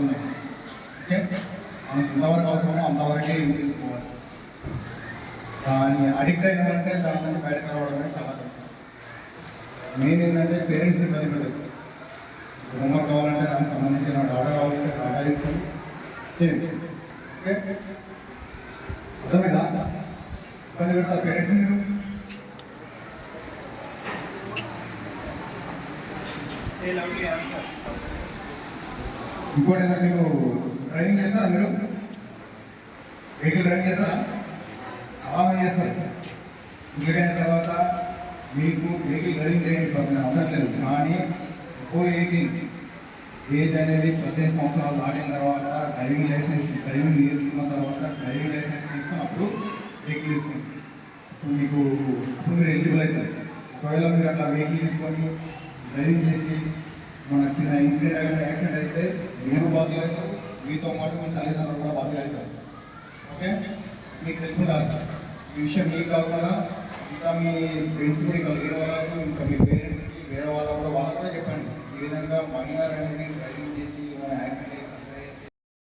ఉన్నాయి. ఓకే, మనకు ఎంతవరకు అవసరమో అంతవరకే యూజ్ చేసుకోవాలి. కానీ అడిక్ట్ అయినామంటే దాని నుంచి బయటకు రావడమే చాలా కష్టం. మెయిన్ ఏంటంటే పేరెంట్స్ని ఇబ్బంది పెట్టదు. హోంవర్క్ కావాలంటే దానికి సంబంధించిన డాటా కావాలంటే డాటా ఇస్తాం. ఓకే, అర్థమైందా? ఇబ్బంది పెడతారు పేరెంట్స్ మీరు. ఇంకోటి ఏంటంటే మీరు డ్రైవింగ్ చేస్తారా? మీరు వెహికల్ డ్రైవింగ్ చేస్తారా? అలాగే చేస్తారు. ఇంకేదైన తర్వాత మీకు వెహికల్ డ్రైవింగ్ చేయండి అవసరం. కానీ 18 ఏజ్ అనేది 18 సంవత్సరాలు దాటిన తర్వాత డ్రైవింగ్ నేర్చుకున్న తర్వాత డ్రైవింగ్ లైసెన్స్ తీసుకున్నప్పుడు వెహికల్ తీసుకుంటారు. మీకు అప్పుడు మీరు ఎలిజిబుల్ అవుతారు. ఒకవేళ మీరు అట్లా వెహికల్ తీసుకొని డ్రైవింగ్ చేసి మన చిన్న ఇన్సిడెంట్ యాక్సిడెంట్ అయితే మీరు బాధ్యులు అవుతారు, మీతో పాటు మీ తల్లిదండ్రులు కూడా బాధ్యులు అవుతారు. ఓకే, మీకు తెలుసుకుంటారు ఈ విషయం. మీకు కాకుండా ఇంకా మీ ఫ్రెండ్స్ కూడా, ఇంకా వేరే వాళ్ళకు, ఇంకా మీ పేరెంట్స్కి, వేరే వాళ్ళకు కూడా చెప్పండి. ఈ విధంగా మైనర్ అనేది